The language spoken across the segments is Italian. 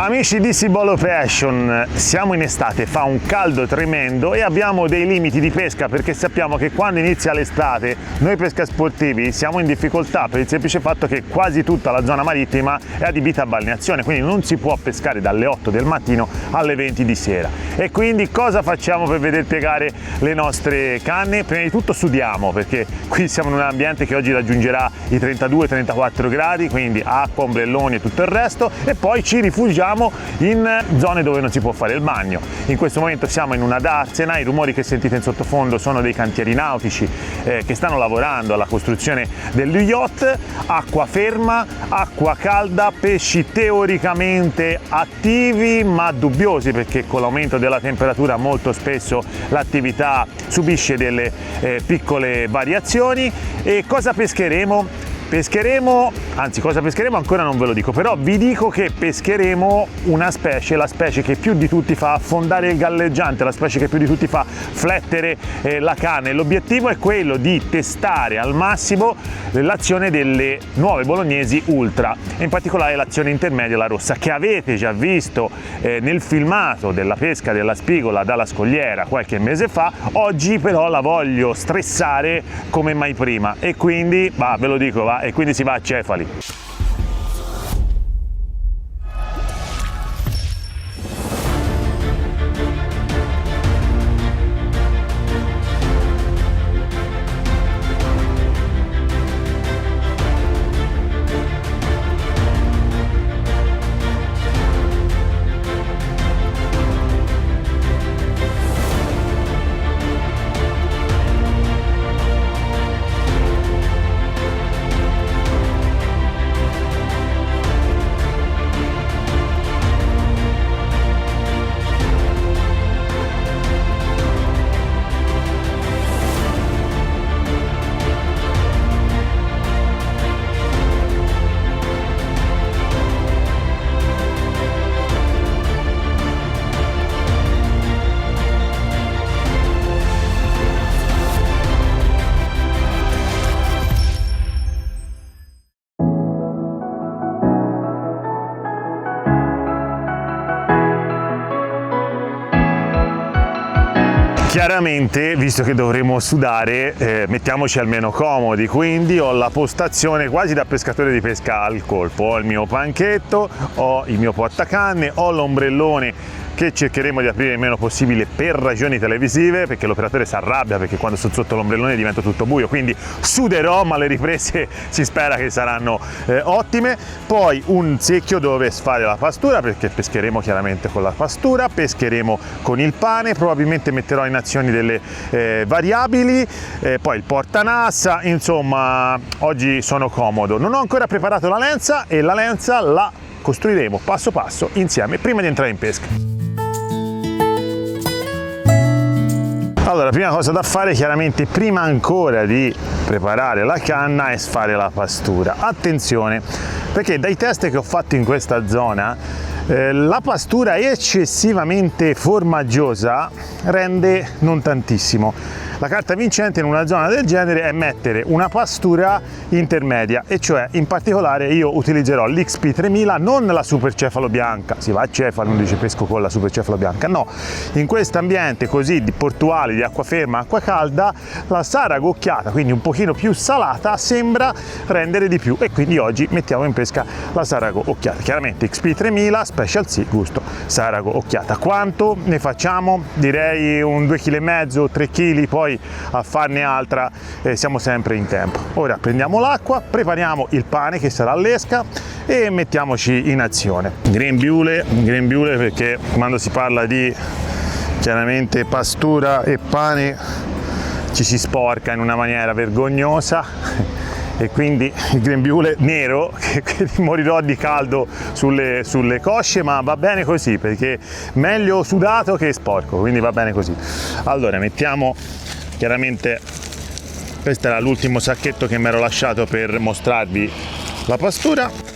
Amici di Cibolo Passion, siamo in estate, fa un caldo tremendo e abbiamo dei limiti di pesca perché sappiamo che quando inizia l'estate noi pesca sportivi siamo in difficoltà per il semplice fatto che quasi tutta la zona marittima è adibita a balneazione, quindi non si può pescare dalle 8 del mattino alle 20 di sera. E quindi cosa facciamo per veder piegare le nostre canne? Prima di tutto sudiamo, perché qui siamo in un ambiente che oggi raggiungerà i 32-34 gradi, quindi acqua, ombrelloni e tutto il resto, e poi ci rifugiamo in zone dove non si può fare il bagno. In questo momento siamo in una darsena, i rumori che sentite in sottofondo sono dei cantieri nautici che stanno lavorando alla costruzione dello yacht. Acqua ferma, acqua calda, pesci teoricamente attivi ma dubbiosi, perché con l'aumento della temperatura molto spesso l'attività subisce delle piccole variazioni. E cosa pescheremo? Cosa pescheremo ancora non ve lo dico, però vi dico che pescheremo una specie, la specie che più di tutti fa affondare il galleggiante, la specie che più di tutti fa flettere la canna. L'obiettivo è quello di testare al massimo l'azione delle nuove bolognesi ultra, in particolare l'azione intermedia, la rossa, che avete già visto nel filmato della pesca della spigola dalla scogliera qualche mese fa. Oggi però la voglio stressare come mai prima e quindi ve lo dico, e quindi si va a Cefali. Chiaramente, visto che dovremo sudare, mettiamoci almeno comodi, quindi ho la postazione quasi da pescatore di pesca al colpo. Ho il mio panchetto, ho il mio portacanne, ho l'ombrellone che cercheremo di aprire il meno possibile per ragioni televisive, perché l'operatore si arrabbia perché quando sono sotto l'ombrellone diventa tutto buio, quindi suderò, ma le riprese si spera che saranno ottime. Poi un secchio dove fare la pastura, perché pescheremo chiaramente con la pastura, pescheremo con il pane, probabilmente metterò in azione delle variabili, poi il portanassa. Insomma, oggi sono comodo. Non ho ancora preparato la lenza e la lenza la costruiremo passo passo insieme prima di entrare in pesca. Allora, prima cosa da fare chiaramente prima ancora di preparare la canna è fare la pastura. Attenzione, perché dai test che ho fatto in questa zona la pastura eccessivamente formaggiosa rende non tantissimo. La carta vincente in una zona del genere è mettere una pastura intermedia, e cioè in particolare io utilizzerò l'XP 3000, non la supercefalo bianca. Si va a Cefalo, non dice pesco con la supercefalo bianca, no, in questo ambiente così di portuale, di acqua ferma, acqua calda, la Sarago occhiata, quindi un pochino più salata, sembra rendere di più, e quindi oggi mettiamo in pesca la Sarago occhiata. Chiaramente XP 3000 Special Sea gusto Sarago occhiata. Quanto ne facciamo? Direi un 2,5 kg, 3 kg, poi a farne altra siamo sempre in tempo. Ora prendiamo l'acqua, prepariamo il pane che sarà all'esca e mettiamoci in azione. Grembiule perché quando si parla di chiaramente pastura e pane ci si sporca in una maniera vergognosa, e quindi il grembiule nero che morirò di caldo sulle cosce, ma va bene così, perché meglio sudato che sporco, quindi va bene così. Allora mettiamo, chiaramente questo era l'ultimo sacchetto che mi ero lasciato per mostrarvi la pastura.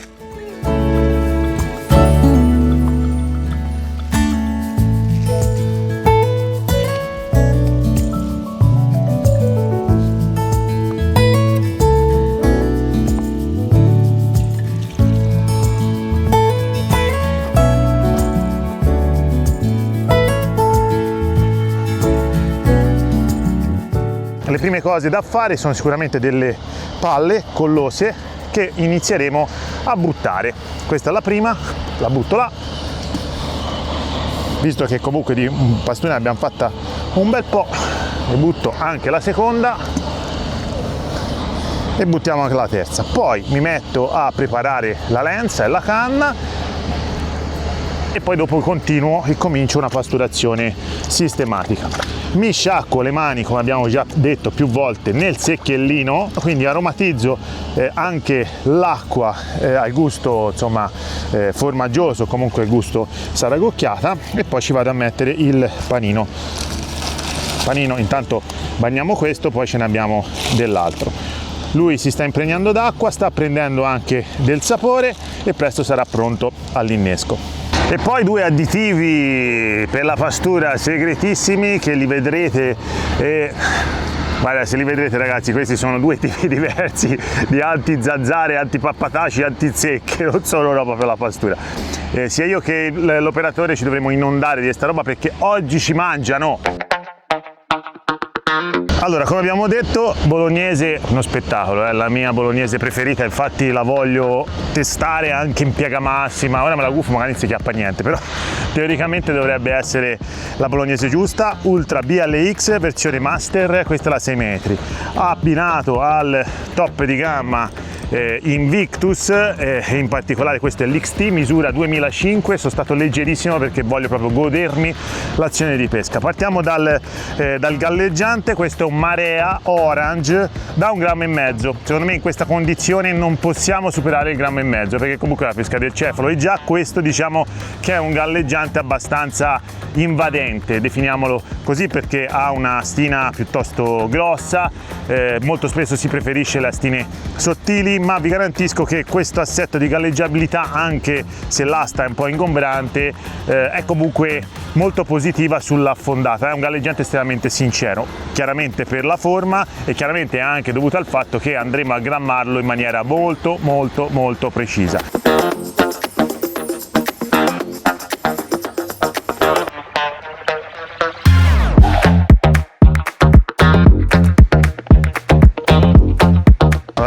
prime cose da fare sono sicuramente delle palle collose che inizieremo a buttare. Questa è la prima, la butto là, visto che comunque di pastrina ne abbiamo fatta un bel po', ne butto anche la seconda e buttiamo anche la terza. Poi mi metto a preparare la lenza e la canna e poi dopo continuo e comincio una pasturazione sistematica. Mi sciacquo le mani, come abbiamo già detto più volte, nel secchiellino, quindi aromatizzo anche l'acqua al gusto insomma formaggioso, comunque il gusto saragocchiata, e poi ci vado a mettere il panino. Intanto bagniamo questo, poi ce ne abbiamo dell'altro. Lui si sta impregnando d'acqua, sta prendendo anche del sapore e presto sarà pronto all'innesco. E poi due additivi per la pastura segretissimi che li vedrete guarda, se li vedrete ragazzi, questi sono due tipi diversi di antizazzare, antipappataci, antizecche, non sono roba per la pastura. Sia io che l'operatore ci dovremo inondare di questa roba perché oggi ci mangiano. Allora, come abbiamo detto, bolognese, uno spettacolo, è la mia bolognese preferita, infatti la voglio testare anche in piega massima. Ora me la gufo, magari non si chiappa niente, però teoricamente dovrebbe essere la bolognese giusta, Ultra BLX versione Master, questa è la 6 metri, abbinato al top di gamma Invictus, in particolare questo è l'XT, misura 2005, sono stato leggerissimo perché voglio proprio godermi l'azione di pesca. Partiamo dal galleggiante, questo è un Marea Orange da 1,5 grammi. Secondo me in questa condizione non possiamo superare il 1,5 grammi perché comunque la pesca del cefalo, e già questo diciamo che è un galleggiante abbastanza invadente, definiamolo così, perché ha una stina piuttosto grossa, molto spesso si preferisce le astine sottili, ma vi garantisco che questo assetto di galleggiabilità, anche se l'asta è un po' ingombrante, è comunque molto positiva sull'affondata. È un galleggiante estremamente sincero, chiaramente per la forma e chiaramente anche dovuto al fatto che andremo a grammarlo in maniera molto precisa.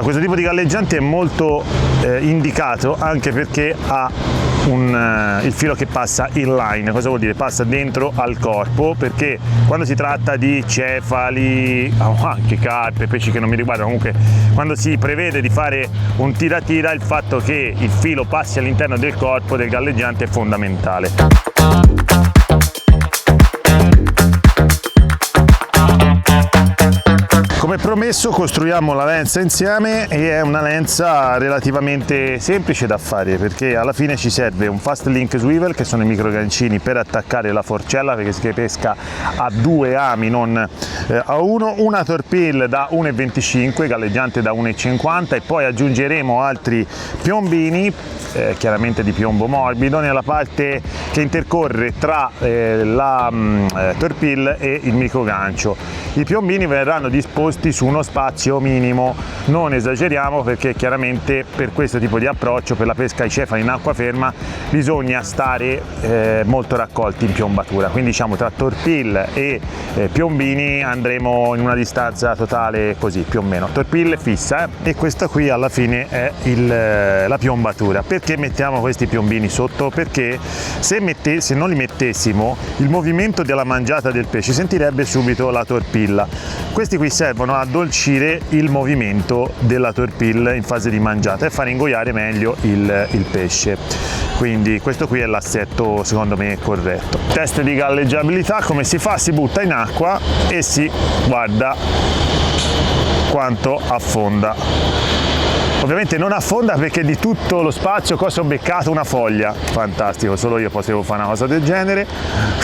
Questo tipo di galleggiante è molto indicato anche perché ha il filo che passa in line. Cosa vuol dire? Passa dentro al corpo, perché quando si tratta di cefali, anche carpe, pesci che non mi riguardano, comunque quando si prevede di fare un tira-tira, il fatto che il filo passi all'interno del corpo del galleggiante è fondamentale. Come promesso costruiamo la lenza insieme, e è una lenza relativamente semplice da fare perché alla fine ci serve un fast link swivel, che sono i micro gancini per attaccare la forcella perché si pesca a 2 ami non a 1, una torpille da 1,25, galleggiante da 1,50, e poi aggiungeremo altri piombini, chiaramente di piombo morbido, nella parte che intercorre tra la torpille e il microgancio. I piombini verranno disposti su uno spazio minimo, non esageriamo perché chiaramente per questo tipo di approccio, per la pesca ai cefali in acqua ferma, bisogna stare molto raccolti in piombatura, quindi diciamo tra torpille e piombini andremo in una distanza totale così più o meno, torpille fissa e questa qui alla fine è la piombatura. Perché mettiamo questi piombini sotto? Perché se non li mettessimo, il movimento della mangiata del pesce sentirebbe subito la torpilla. Questi qui servono a addolcire il movimento della torpille in fase di mangiata e far ingoiare meglio il pesce. Quindi questo qui è l'assetto secondo me corretto. Test di galleggiabilità: come si fa? Si butta in acqua e si guarda quanto affonda. Ovviamente non affonda perché di tutto lo spazio cosa ho beccato? Una foglia. Fantastico, solo io potevo fare una cosa del genere.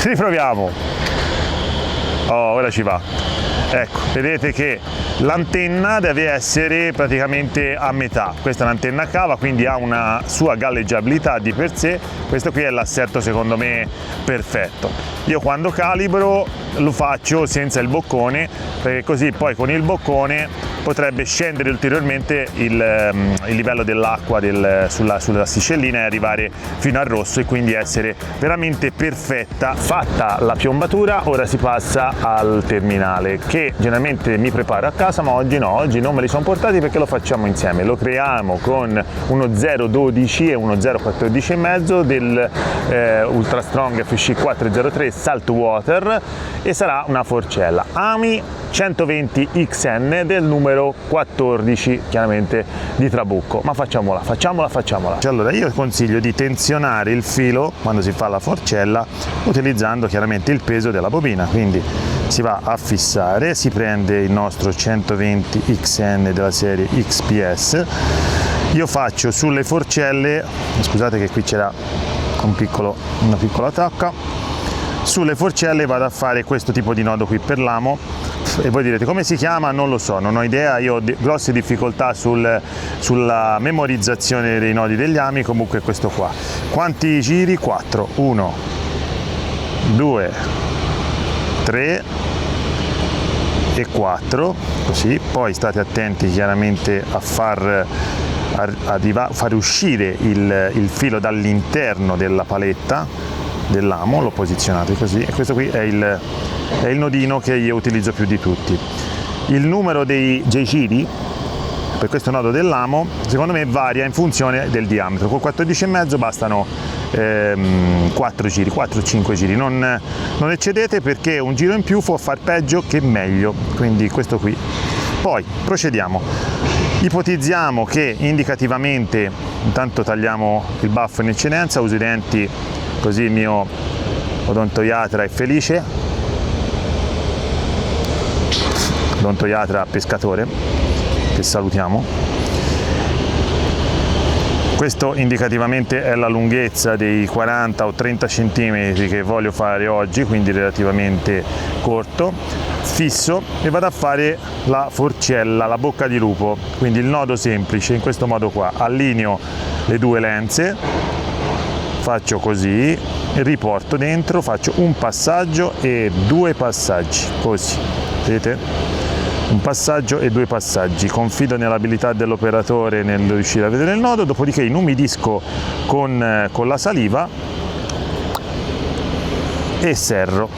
Riproviamo. Oh, ora ci va. Ecco, vedete che l'antenna deve essere praticamente a metà. Questa è un'antenna cava, quindi ha una sua galleggiabilità di per sé. Questo qui è l'assetto secondo me perfetto. Io quando calibro lo faccio senza il boccone, perché così poi con il boccone potrebbe scendere ulteriormente il livello dell'acqua sulla sticellina e arrivare fino al rosso, e quindi essere veramente perfetta. Fatta la piombatura, ora si passa al terminale, che che generalmente mi preparo a casa, ma oggi no, oggi non me li sono portati perché lo facciamo insieme. Lo creiamo con uno 0,12 e uno 0,14,5 del Ultra Strong FSC 403 Saltwater, e sarà una forcella AMI 120 XN del numero 14, chiaramente di trabucco. Ma facciamola. Allora, io consiglio di tensionare il filo quando si fa la forcella utilizzando chiaramente il peso della bobina, quindi si va a fissare, si prende il nostro 120 XN della serie XPS. Io faccio sulle forcelle, scusate che qui c'era una piccola tacca, sulle forcelle vado a fare questo tipo di nodo qui per l'amo, e voi direte come si chiama? Non lo so, non ho idea, io ho grosse difficoltà sulla memorizzazione dei nodi degli ami. Comunque questo qua. Quanti giri? 4, 1, 2, 3 e 4, così. Poi state attenti chiaramente a far uscire il filo dall'interno della paletta dell'amo, lo posizionate così, e questo qui è il nodino che io utilizzo più di tutti. Il numero dei giri per questo nodo dell'amo secondo me varia in funzione del diametro. Con 14,5 bastano 4-5 giri, non eccedete, perché un giro in più può far peggio che meglio, quindi questo qui. Poi procediamo, ipotizziamo che indicativamente, intanto tagliamo il baffo in eccedenza, uso i denti così il mio odontoiatra è felice, odontoiatra pescatore, che salutiamo. Questo indicativamente è la lunghezza dei 40 o 30 cm che voglio fare oggi, quindi relativamente corto, fisso, e vado a fare la forcella, la bocca di lupo, quindi il nodo semplice in questo modo qua. Allineo le due lenze, faccio così, riporto dentro, faccio un passaggio e due passaggi, così, vedete? Un passaggio e due passaggi. Confido nell'abilità dell'operatore nel riuscire a vedere il nodo, dopodiché inumidisco con la saliva e serro.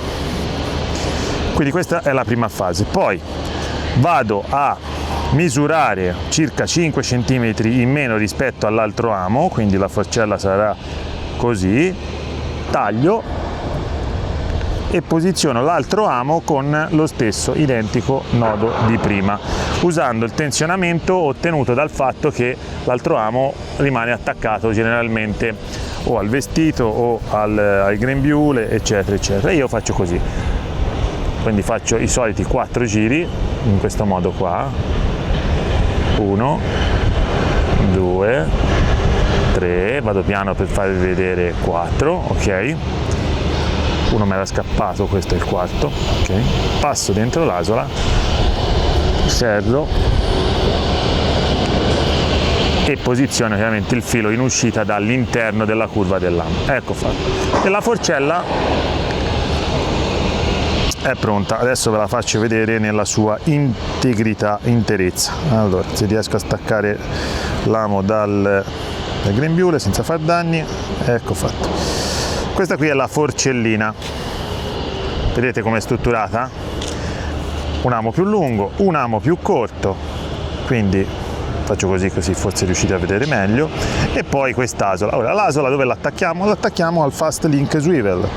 Quindi questa è la prima fase. Poi vado a misurare circa 5 cm in meno rispetto all'altro amo, quindi la forcella sarà così, taglio e posiziono l'altro amo con lo stesso identico nodo di prima, usando il tensionamento ottenuto dal fatto che l'altro amo rimane attaccato generalmente o al vestito o al grembiule, eccetera eccetera. E io faccio così, quindi faccio i soliti 4 giri in questo modo qua, 1, 2, 3, vado piano per farvi vedere 4, ok, uno mi era scappato, questo è il quarto, ok, passo dentro l'asola, serro e posiziono chiaramente il filo in uscita dall'interno della curva dell'amo. Ecco fatto. E la forcella è pronta, adesso ve la faccio vedere nella sua interezza. Allora, se riesco a staccare l'amo dal grembiule senza far danni, ecco fatto. Questa qui è la forcellina, vedete com'è strutturata? Un amo più lungo, un amo più corto, quindi faccio così forse riuscite a vedere meglio, e poi quest'asola. Ora l'asola dove l'attacchiamo? L'attacchiamo al Fast Link Swivel,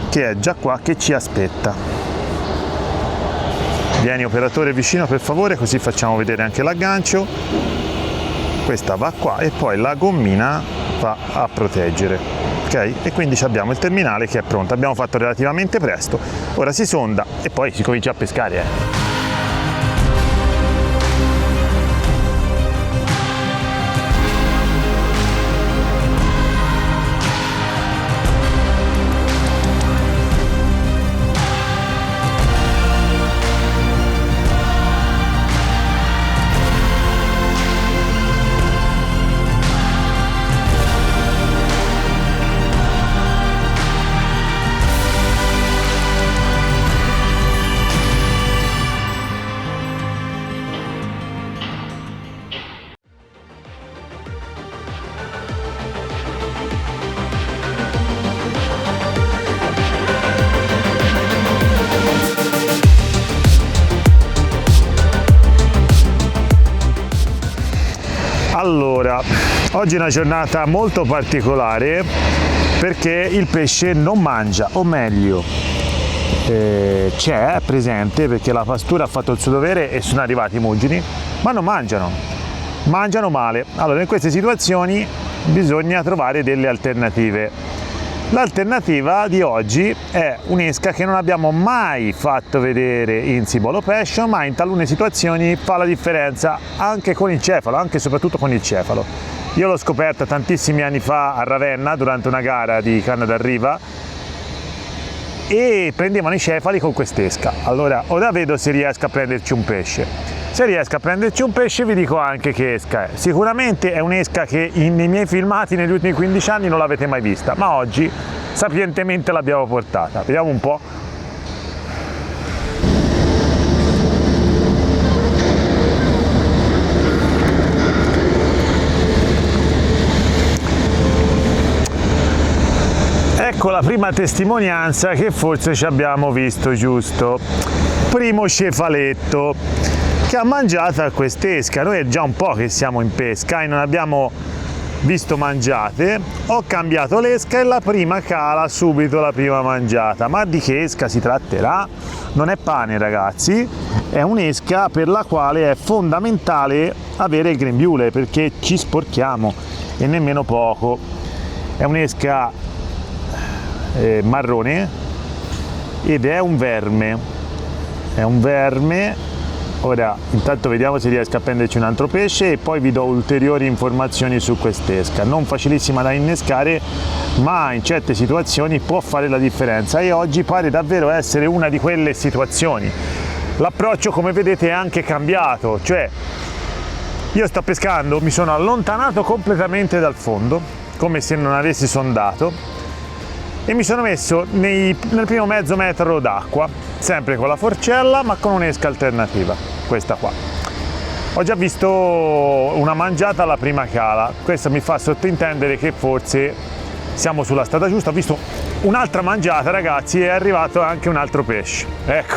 che è già qua che ci aspetta. Vieni operatore vicino per favore, così facciamo vedere anche l'aggancio. Questa va qua e poi la gommina va a proteggere. Ok? E quindi abbiamo il terminale che è pronto, abbiamo fatto relativamente presto, ora si sonda e poi si comincia a pescare. Allora, oggi è una giornata molto particolare perché il pesce non mangia, o meglio, c'è presente perché la pastura ha fatto il suo dovere e sono arrivati i mugini, ma non mangiano male. Allora, in queste situazioni bisogna trovare delle alternative. L'alternativa di oggi è un'esca che non abbiamo mai fatto vedere in Cibolo Passion, ma in talune situazioni fa la differenza anche con il cefalo, anche e soprattutto con il cefalo. Io l'ho scoperta tantissimi anni fa a Ravenna durante una gara di canna da riva e prendevano i cefali con quest'esca. Allora, ora vedo se riesco a prenderci un pesce. Se riesco a prenderci un pesce vi dico anche che esca è. Sicuramente è un'esca che nei miei filmati negli ultimi 15 anni non l'avete mai vista, ma oggi sapientemente l'abbiamo portata. Vediamo un po'. Ecco la prima testimonianza che forse ci abbiamo visto giusto. Primo cefaletto che ha mangiato a quest'esca. Noi è già un po' che siamo in pesca e non abbiamo visto mangiate. Ho cambiato l'esca e la prima cala subito la prima mangiata. Ma di che esca si tratterà? Non è pane, ragazzi, è un'esca per la quale è fondamentale avere il grembiule perché ci sporchiamo e nemmeno poco. È un'esca marrone ed è un verme. Ora intanto vediamo se riesco a prenderci un altro pesce e poi vi do ulteriori informazioni su quest'esca. Non facilissima da innescare, ma in certe situazioni può fare la differenza e oggi pare davvero essere una di quelle situazioni. L'approccio, come vedete, è anche cambiato, cioè io sto pescando, mi sono allontanato completamente dal fondo come se non avessi sondato e mi sono messo nel primo mezzo metro d'acqua, sempre con la forcella ma con un'esca alternativa, questa qua. Ho già visto una mangiata alla prima cala, questo mi fa sottintendere che forse siamo sulla strada giusta. Ho visto un'altra mangiata, ragazzi, e è arrivato anche un altro pesce, ecco.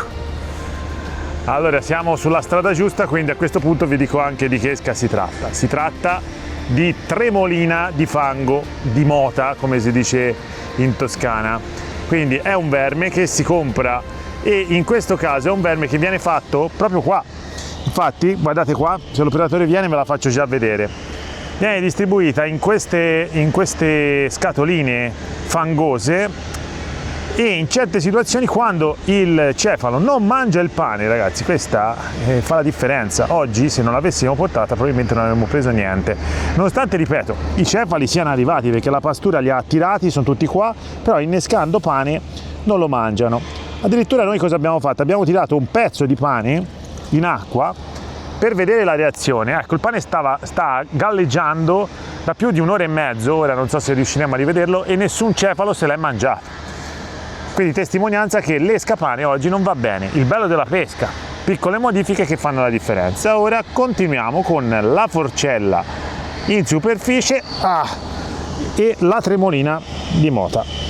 Allora siamo sulla strada giusta, quindi a questo punto vi dico anche di che esca si tratta. Si tratta di tremolina di fango, di mota, come si dice in Toscana. Quindi è un verme che si compra e in questo caso è un verme che viene fatto proprio qua. Infatti guardate qua, se l'operatore viene ve la faccio già vedere. Viene distribuita in queste scatoline fangose e in certe situazioni quando il cefalo non mangia il pane, ragazzi, questa fa la differenza. Oggi se non l'avessimo portata probabilmente non avremmo preso niente, nonostante, ripeto, i cefali siano arrivati perché la pastura li ha attirati, sono tutti qua, però innescando pane non lo mangiano. Addirittura noi cosa abbiamo fatto? Abbiamo tirato un pezzo di pane in acqua per vedere la reazione. Ecco, il pane sta galleggiando da più di un'ora e mezzo, ora non so se riusciremo a rivederlo, e nessun cefalo se l'è mangiato. Quindi testimonianza che l'esca pane oggi non va bene. Il bello della pesca, piccole modifiche che fanno la differenza. Ora continuiamo con la forcella in superficie e la tremolina di mota.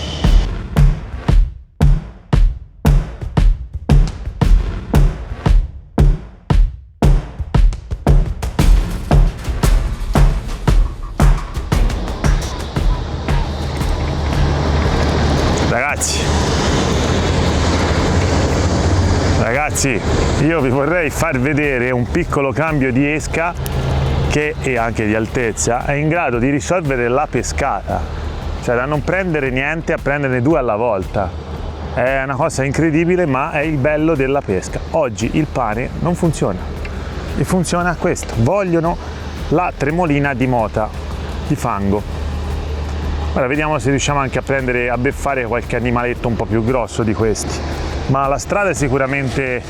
Ragazzi, io vi vorrei far vedere un piccolo cambio di esca che, e anche di altezza, è in grado di risolvere la pescata, cioè da non prendere niente a prenderne due alla volta. È una cosa incredibile, ma è il bello della pesca. Oggi il pane non funziona e funziona questo: vogliono la tremolina di mota, di fango. Ora vediamo se riusciamo anche a beffare qualche animaletto un po' più grosso di questi, ma la strada è sicuramente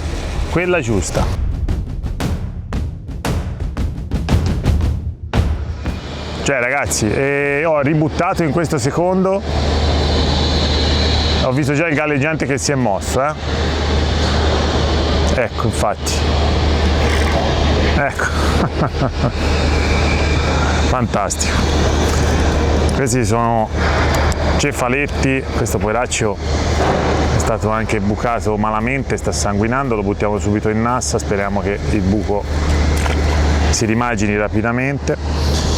quella giusta. Cioè, ragazzi, ho ributtato in questo secondo, ho visto già il galleggiante che si è mosso, ecco, infatti, ecco. Fantastico. Questi sono cefaletti, questo poveraccio è stato anche bucato malamente, sta sanguinando, lo buttiamo subito in nassa, speriamo che il buco si rimagini rapidamente.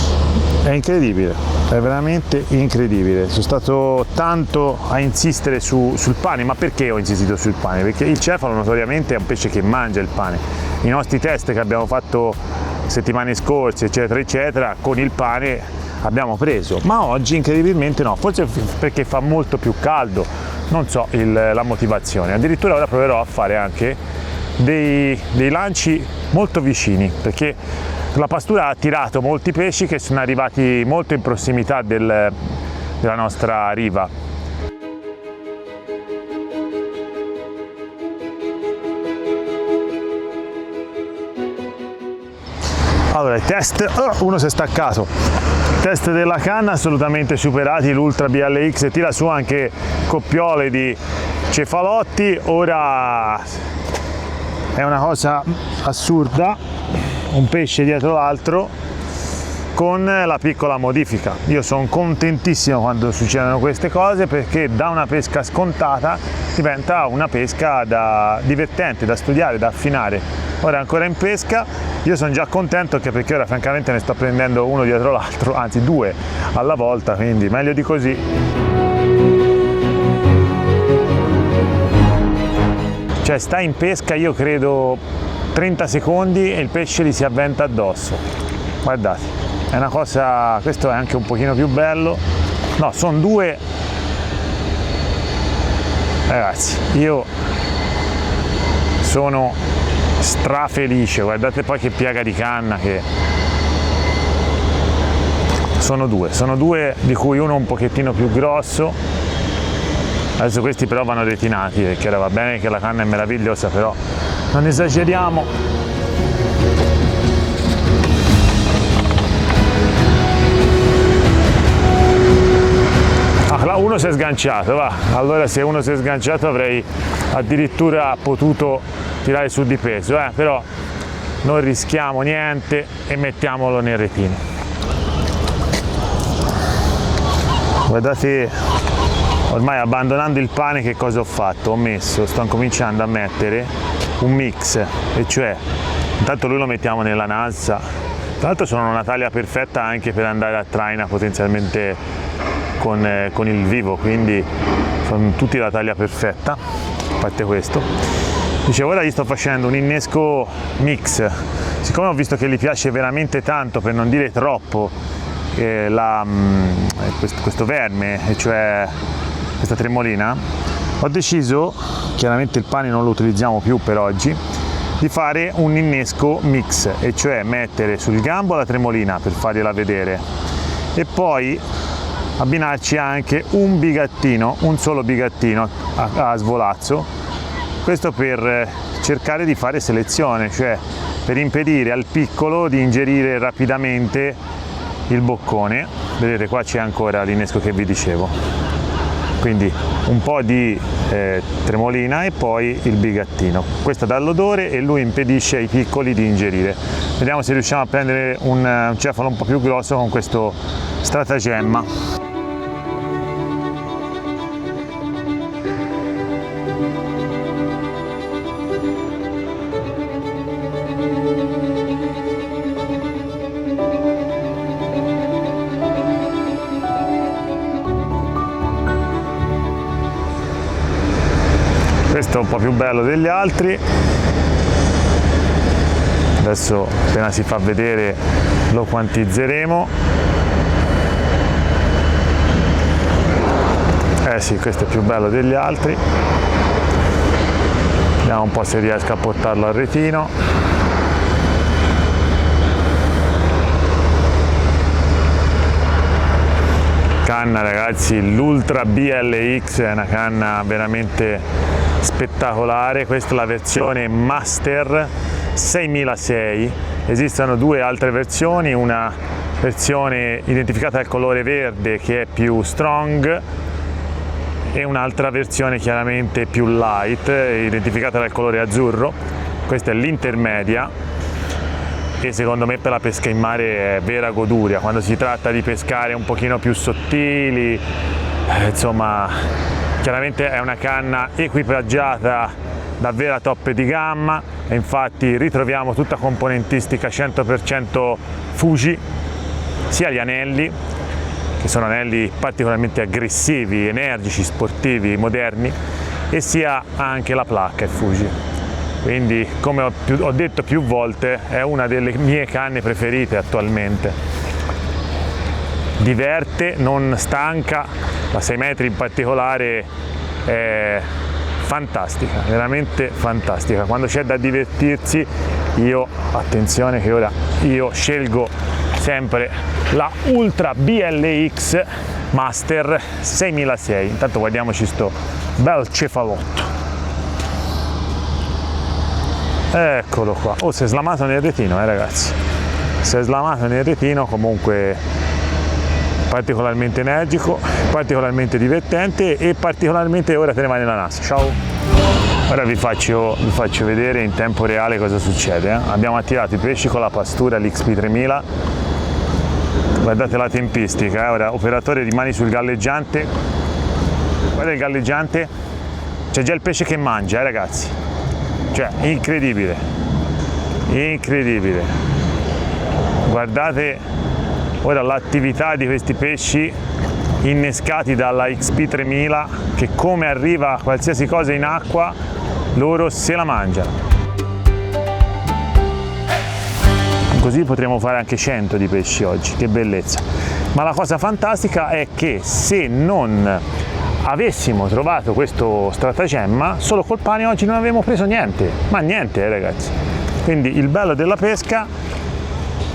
È incredibile, è veramente incredibile. Sono stato tanto a insistere sul pane, ma perché ho insistito sul pane? Perché il cefalo notoriamente è un pesce che mangia il pane. I nostri test che abbiamo fatto settimane scorse, eccetera, eccetera, con il pane abbiamo preso, ma oggi incredibilmente no, forse perché fa molto più caldo, non so la motivazione. Addirittura ora proverò a fare anche dei lanci molto vicini, perché la pastura ha attirato molti pesci che sono arrivati molto in prossimità della nostra riva. Allora, i test, uno si è staccato. Test della canna assolutamente superati, l'Ultra BLX tira su anche coppiole di cefalotti. Ora è una cosa assurda, un pesce dietro l'altro con la piccola modifica. Io sono contentissimo quando succedono queste cose, perché da una pesca scontata diventa una pesca divertente, da studiare, da affinare. Ora è ancora in pesca, io sono già contento anche perché ora francamente ne sto prendendo uno dietro l'altro, anzi due alla volta, quindi meglio di così. Cioè sta in pesca, io credo 30 secondi e il pesce gli si avventa addosso. Guardate, è una cosa, questo è anche un pochino più bello. No, sono due. Ragazzi, io sono strafelice, guardate poi che piega di canna che sono due di cui uno un pochettino più grosso. Adesso questi però vanno retinati, perché ora va bene che la canna è meravigliosa, però non esageriamo. Là uno si è sganciato, va. Allora se uno si è sganciato avrei addirittura potuto tirare su di peso, però non rischiamo niente e mettiamolo nel retino. Guardate, ormai abbandonando il pane che cosa ho fatto? Sto cominciando a mettere un mix, e cioè intanto lui lo mettiamo nella nalza. Tra l'altro sono una taglia perfetta anche per andare a traina potenzialmente con il vivo, quindi sono tutti la taglia perfetta, a parte questo. Dicevo, ora gli sto facendo un innesco mix, siccome ho visto che gli piace veramente tanto, per non dire troppo, questo verme, e cioè questa tremolina, ho deciso, chiaramente il pane non lo utilizziamo più per oggi, di fare un innesco mix, e cioè mettere sul gambo la tremolina per fargliela vedere e poi abbinarci anche un bigattino, un solo bigattino a svolazzo, questo per cercare di fare selezione, cioè per impedire al piccolo di ingerire rapidamente il boccone. Vedete, qua c'è ancora l'innesco che vi dicevo, quindi un po' di tremolina e poi il bigattino, questo dà l'odore e lui impedisce ai piccoli di ingerire. Vediamo se riusciamo a prendere un cefalo un po' più grosso con questo stratagemma. Questo è un po' più bello degli altri. Adesso appena si fa vedere lo quantizzeremo. Sì, questo è più bello degli altri. Vediamo un po' se riesco a portarlo al retino. Canna, ragazzi, l'Ultra BLX è una canna veramente spettacolare. Questa è la versione Master 6006. Esistono due altre versioni, una versione identificata al colore verde che è più strong e un'altra versione chiaramente più light identificata dal colore azzurro. Questa è l'intermedia e secondo me per la pesca in mare è vera goduria. Quando si tratta di pescare un pochino più sottili, insomma, chiaramente è una canna equipaggiata davvero a top di gamma, e infatti ritroviamo tutta componentistica 100% Fuji, sia gli anelli, che sono anelli particolarmente aggressivi, energici, sportivi, moderni, e sia anche la placca Fuji. Quindi, come ho detto più volte, è una delle mie canne preferite attualmente. Diverte, non stanca, la 6 metri in particolare è fantastica, veramente fantastica. Quando c'è da divertirsi, attenzione che ora io scelgo sempre la Ultra BLX Master 6006. Intanto guardiamoci sto bel cefalotto. Eccolo qua. Oh, si è slamato nel retino, ragazzi. Si è slamato nel retino, comunque particolarmente energico, particolarmente divertente e particolarmente ora te ne vai nella NASA. Ciao! Ora vi faccio vedere in tempo reale cosa succede. Abbiamo attirato i pesci con la pastura l'XP3000. Guardate la tempistica. Ora, operatore, rimani sul galleggiante. Guarda il galleggiante. C'è già il pesce che mangia, ragazzi. Cioè, incredibile. Incredibile. Guardate ora l'attività di questi pesci innescati dalla XP3000, che come arriva qualsiasi cosa in acqua loro se la mangiano. Così potremo fare anche 100 di pesci oggi, che bellezza. Ma la cosa fantastica è che se non avessimo trovato questo stratagemma, solo col pane oggi non avremmo preso niente, ma niente, ragazzi. Quindi il bello della pesca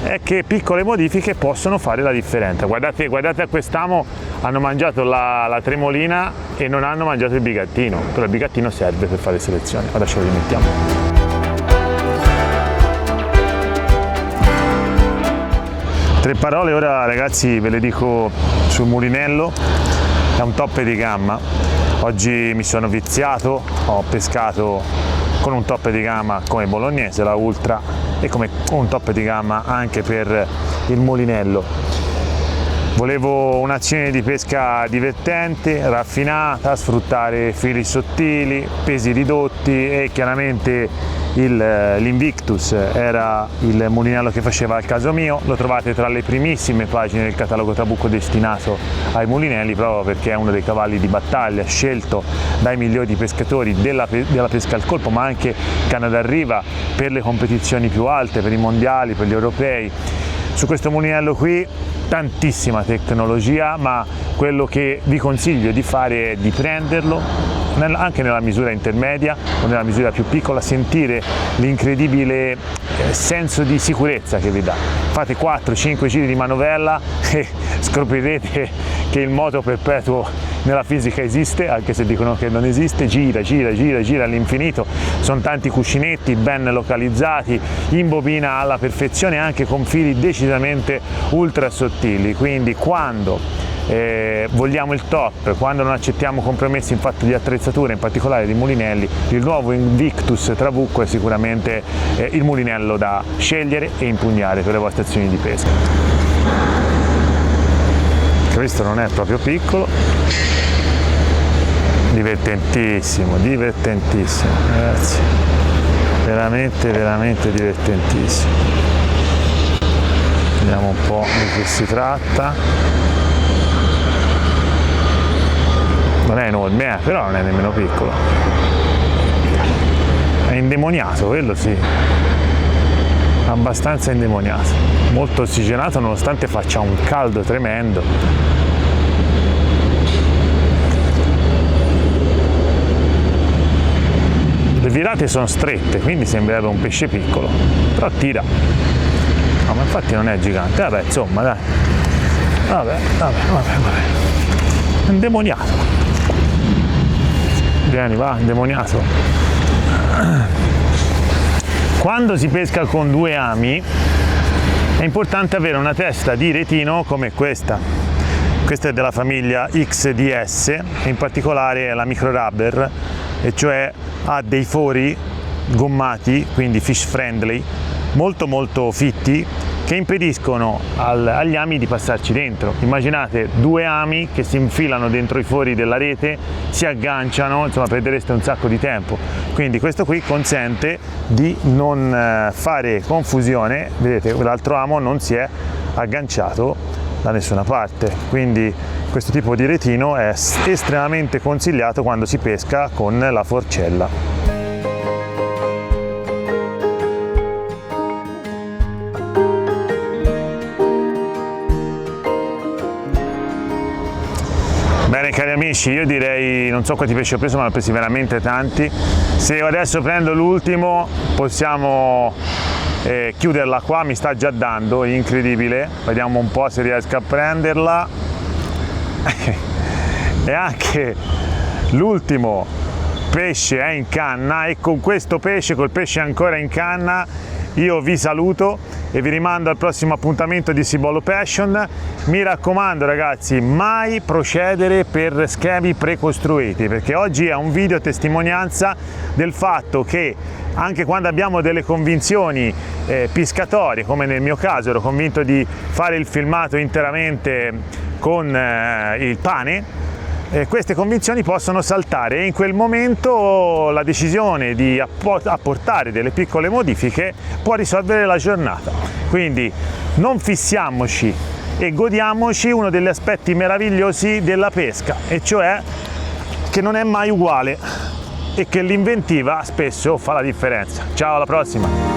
è che piccole modifiche possono fare la differenza. Guardate a quest'amo, hanno mangiato la tremolina e non hanno mangiato il bigattino, però il bigattino serve per fare selezioni. Ora ce lo rimettiamo. Tre parole ora, ragazzi, ve le dico sul mulinello. È un toppe di gamma. Oggi mi sono viziato, ho pescato con un toppe di gamma come bolognese, la Ultra, e come un toppe di gamma anche per il mulinello. Volevo un'azione di pesca divertente, raffinata, sfruttare fili sottili, pesi ridotti, e chiaramente l'Invictus era il mulinello che faceva al caso mio. Lo trovate tra le primissime pagine del catalogo Trabucco destinato ai mulinelli, proprio perché è uno dei cavalli di battaglia scelto dai migliori pescatori della pesca al colpo, ma anche canna d'arriva per le competizioni più alte, per i mondiali, per gli europei. Su questo mulinello qui tantissima tecnologia, ma quello che vi consiglio di fare è di prenderlo anche nella misura intermedia o nella misura più piccola, sentire l'incredibile senso di sicurezza che vi dà. Fate 4-5 giri di manovella e scoprirete che il moto perpetuo nella fisica esiste, anche se dicono che non esiste. Gira all'infinito, sono tanti cuscinetti ben localizzati, imbobina alla perfezione anche con fili decisamente ultra sottili, quindi quando vogliamo il top, quando non accettiamo compromessi in fatto di attrezzatura, in particolare di mulinelli, il nuovo Invictus Trabucco è sicuramente il mulinello da scegliere e impugnare per le vostre azioni di pesca. Questo non è proprio piccolo, divertentissimo, ragazzi, veramente divertentissimo. Vediamo un po' di che si tratta. Non è enorme, però non è nemmeno piccolo. È indemoniato, quello sì. Abbastanza indemoniato. Molto ossigenato nonostante faccia un caldo tremendo. Le virate sono strette, quindi sembrerebbe un pesce piccolo. Però tira. No, ma infatti non è gigante. Vabbè, insomma, dai. Vabbè. È indemoniato. Vieni, va, indemoniato. Quando si pesca con due ami è importante avere una testa di retino come questa. Questa è della famiglia XDS, e in particolare è la micro rubber, e cioè ha dei fori gommati, quindi fish friendly, molto fitti, che impediscono agli ami di passarci dentro. Immaginate due ami che si infilano dentro i fori della rete, si agganciano, insomma perdereste un sacco di tempo. Quindi questo qui consente di non fare confusione. Vedete, l'altro amo non si è agganciato da nessuna parte, quindi questo tipo di retino è estremamente consigliato quando si pesca con la forcella. Bene cari amici, io direi, non so quanti pesci ho preso, ma ne ho presi veramente tanti. Se io adesso prendo l'ultimo possiamo chiuderla qua, mi sta già dando, incredibile. Vediamo un po' se riesco a prenderla. E anche l'ultimo pesce è in canna, e con questo pesce, col pesce ancora in canna, io vi saluto e vi rimando al prossimo appuntamento di Cibolo Passion. Mi raccomando ragazzi, mai procedere per schemi precostruiti, perché oggi è un video testimonianza del fatto che anche quando abbiamo delle convinzioni piscatorie, come nel mio caso ero convinto di fare il filmato interamente con il pane, queste convinzioni possono saltare, e in quel momento la decisione di apportare delle piccole modifiche può risolvere la giornata. Quindi non fissiamoci e godiamoci uno degli aspetti meravigliosi della pesca, e cioè che non è mai uguale e che l'inventiva spesso fa la differenza. Ciao, alla prossima!